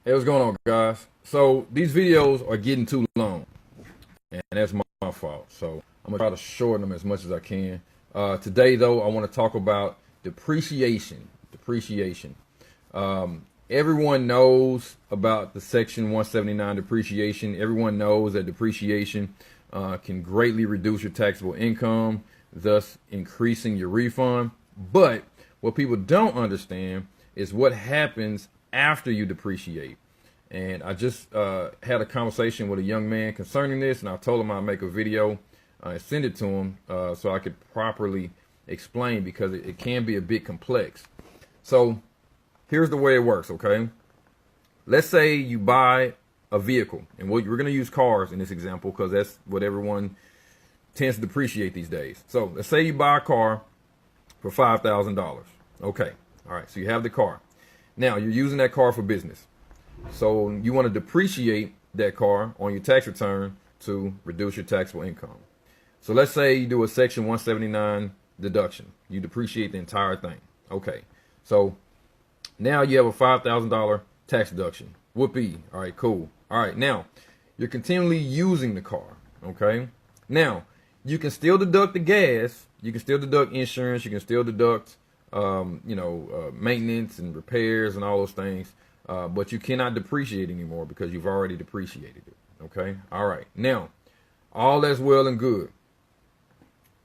Hey, what's going on, guys? So these videos are getting too long, and that's my fault. So I'm gonna try to shorten them as much as I can. Today, though, I want to talk about depreciation. Depreciation. Everyone knows about the Section 179 depreciation. Everyone knows that depreciation can greatly reduce your taxable income, thus increasing your refund. But what people don't understand is what happens after you depreciate. And I just had a conversation with a young man concerning this, and I told him I'd make a video and send it to him so I could properly explain, because it can be a bit complex. So here's the way it works, okay? Let's say you buy a vehicle, and we're going to use cars in this example because that's what everyone tends to depreciate these days. So let's say you buy a car for $5,000. Okay, all right, so you have the car. Now you're using that car for business. So you want to depreciate that car on your tax return to reduce your taxable income. So let's say you do a Section 179 deduction. You depreciate the entire thing. Okay, so now you have a $5,000 tax deduction. Whoopee. All right, cool. All right, now you're continually using the car. Okay, now you can still deduct the gas. You can still deduct insurance. You can still deduct, maintenance and repairs and all those things. But you cannot depreciate anymore because you've already depreciated it. Okay. All right. Now, all that's well and good.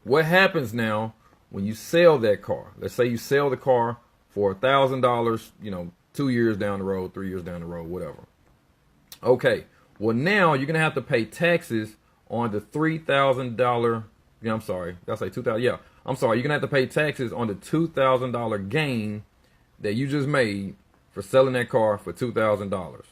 What happens now when you sell that car? Let's say you sell the car for $1,000, 2 years down the road, 3 years down the road, whatever. Okay. Well, now you're going to have to pay taxes on the $3,000. Yeah, I'm sorry. Did I say 2,000? Yeah. I'm sorry. You're going to have to pay taxes on the $2,000 gain that you just made for selling that car for $2,000. Well,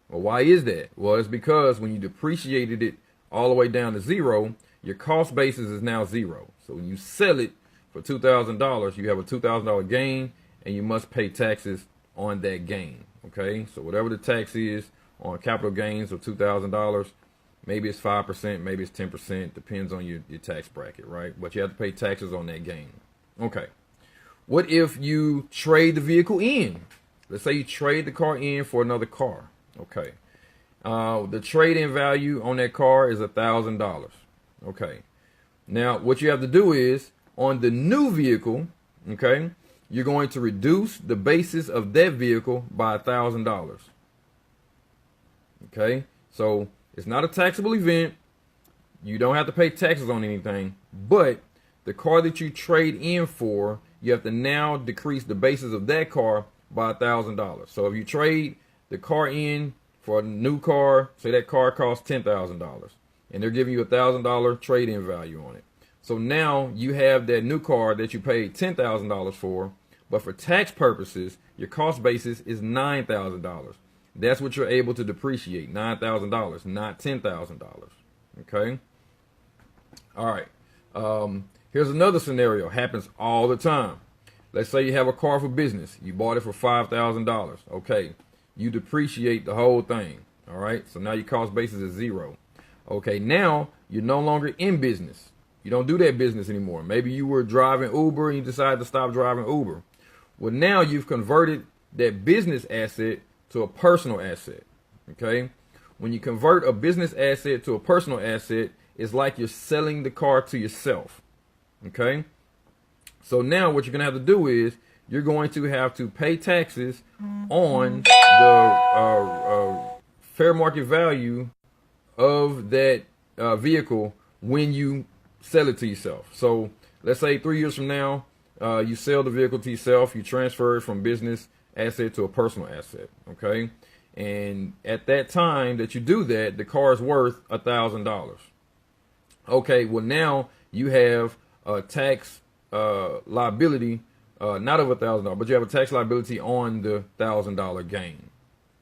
why is that? Well, it's because when you depreciated it all the way down to zero, your cost basis is now zero. So when you sell it for $2,000, you have a $2,000 gain, and you must pay taxes on that gain. Okay, so whatever the tax is on capital gains of $2,000, maybe it's 5%, maybe it's 10%, depends on your tax bracket, right? But you have to pay taxes on that gain. Okay, what if you trade the vehicle in? Let's say you trade the car in for another car. Okay. The trade-in value on that car is $1,000. Okay. Now, what you have to do is, on the new vehicle, okay, you're going to reduce the basis of that vehicle by $1,000. Okay. So it's not a taxable event. You don't have to pay taxes on anything, but the car that you trade in for, you have to now decrease the basis of that car by $1,000. So if you trade the car in for a new car, say that car costs $10,000, and they're giving you $1,000 trade-in value on it. So now you have that new car that you paid $10,000 for, but for tax purposes, your cost basis is $9,000. That's what you're able to depreciate, $9,000, not $10,000. Okay. All right. Here's another scenario. Happens all the time. Let's say you have a car for business. You bought it for $5,000. Okay. You depreciate the whole thing. All right. So now your cost basis is zero. Okay. Now you're no longer in business. You don't do that business anymore. Maybe you were driving Uber and you decided to stop driving Uber. Well, now you've converted that business asset to a personal asset. Okay. When you convert a business asset to a personal asset, it's like you're selling the car to yourself. Okay. So now what you're going to have to do is you're going to have to pay taxes on the fair market value of that vehicle when you sell it to yourself. So let's say 3 years from now, you sell the vehicle to yourself. You transfer it from business asset to a personal asset. Okay. And at that time that you do that, the car is worth $1,000. Okay. Well, now you have a tax liability, not of $1,000, but you have a tax liability on the $1,000 gain.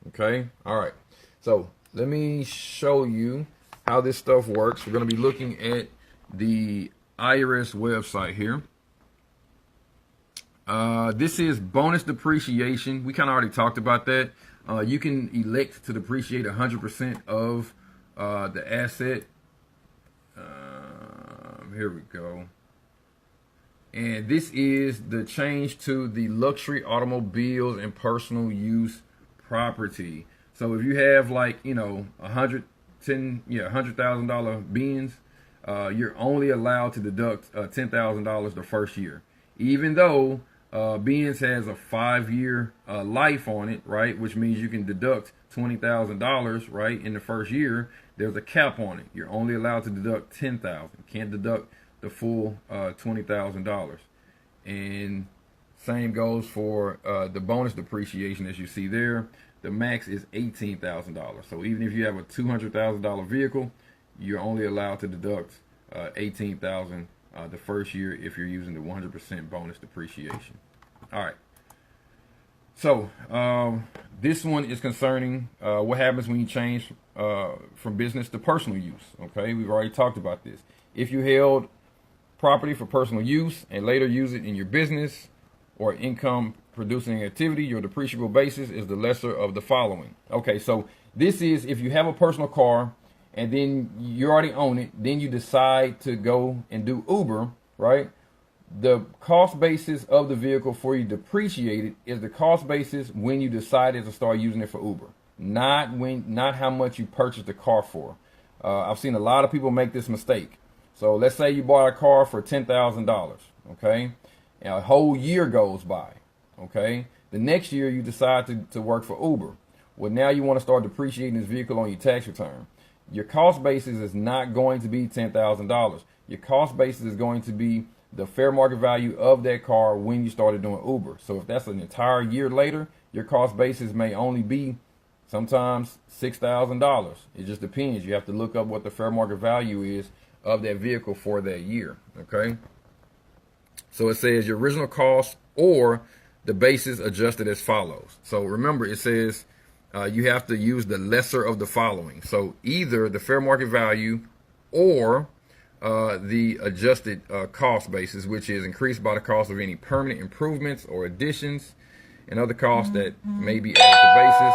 Okay. All right. So let me show you how this stuff works. We're going to be looking at the IRS website here. This is bonus depreciation. We kind of already talked about that. You can elect to depreciate 100% of the asset. Here we go. And this is the change to the luxury automobiles and personal use property. So if you have like, you know, $100,000 bins, you're only allowed to deduct $10,000 the first year, even though Benz has a 5-year life on it, right? Which means you can deduct $20,000, right? In the first year, there's a cap on it. You're only allowed to deduct $10,000. Can't deduct the full $20,000. And same goes for the bonus depreciation, as you see there. The max is $18,000. So even if you have a $200,000 vehicle, you're only allowed to deduct $18,000 the first year if you're using the 100% bonus depreciation. All right. So this one is concerning what happens when you change from business to personal use. Okay, we've already talked about this. If you held property for personal use and later use it in your business or income producing activity, your depreciable basis is the lesser of the following. Okay, so this is if you have a personal car and then you already own it, then you decide to go and do Uber, right? The cost basis of the vehicle for you depreciated is the cost basis when you decided to start using it for Uber, not how much you purchased the car for. I've seen a lot of people make this mistake. So let's say you bought a car for $10,000, okay? And a whole year goes by, okay? The next year you decide to work for Uber. Well, now you want to start depreciating this vehicle on your tax return. Your cost basis is not going to be $10,000. Your cost basis is going to be the fair market value of that car when you started doing Uber. So if that's an entire year later, your cost basis may only be sometimes $6,000. It just depends. You have to look up what the fair market value is of that vehicle for that year. Okay. So it says your original cost or the basis adjusted as follows. So remember, it says you have to use the lesser of the following. So either the fair market value or the adjusted cost basis, which is increased by the cost of any permanent improvements or additions and other costs that may be added to basis,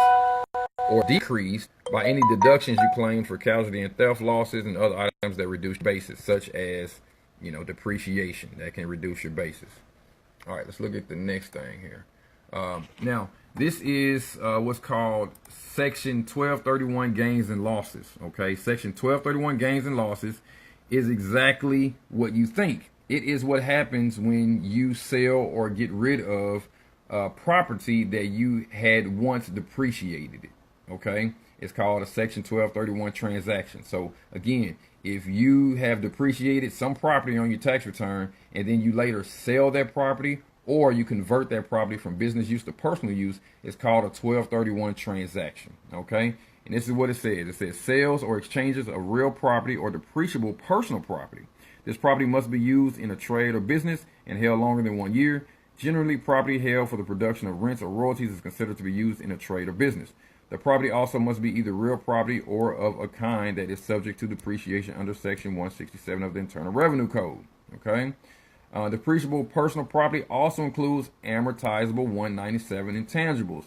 or decreased by any deductions you claim for casualty and theft losses and other items that reduce basis, such as, you know, depreciation that can reduce your basis. All right, let's look at the next thing here. Now, this is what's called Section 1231 gains and losses. Okay, Section 1231 gains and losses is exactly what you think. It is what happens when you sell or get rid of property that you had once depreciated it. Okay, it's called a Section 1231 transaction. So again, if you have depreciated some property on your tax return and then you later sell that property or you convert that property from business use to personal use, it's called a 1231 transaction. Okay, and this is what it says. It says sales or exchanges of real property or depreciable personal property. This property must be used in a trade or business and held longer than 1 year. Generally, property held for the production of rents or royalties is considered to be used in a trade or business. The property also must be either real property or of a kind that is subject to depreciation under Section 167 of the Internal Revenue Code. Okay. Depreciable personal property also includes amortizable 197 intangibles.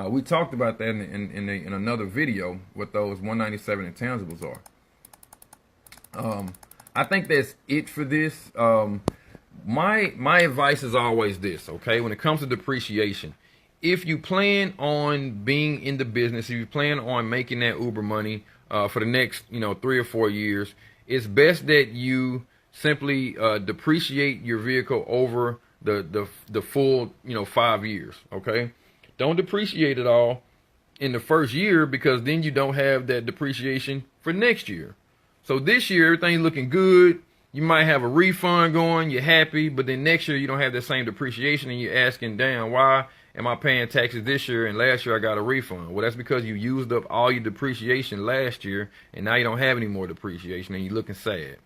We talked about that in another video, what those 197 intangibles are. I think that's it for this. My advice is always this, okay? When it comes to depreciation, if you plan on being in the business, if you plan on making that Uber money for the next, 3 or 4 years, it's best that you simply depreciate your vehicle over the full, 5 years, okay? Don't depreciate it all in the first year, because then you don't have that depreciation for next year. So this year, everything's looking good. You might have a refund going, you're happy, but then next year you don't have that same depreciation and you're asking, damn, why am I paying taxes this year and last year I got a refund? Well, that's because you used up all your depreciation last year and now you don't have any more depreciation and you're looking sad.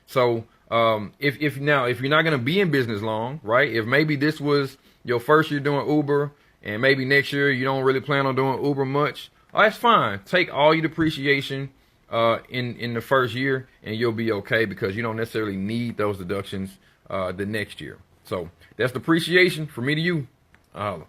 So if you're not going to be in business long, right? If maybe this was your first year doing Uber and maybe next year you don't really plan on doing Uber much, that's fine. Take all your depreciation in the first year and you'll be okay, because you don't necessarily need those deductions the next year. So that's depreciation for me to you. Holla.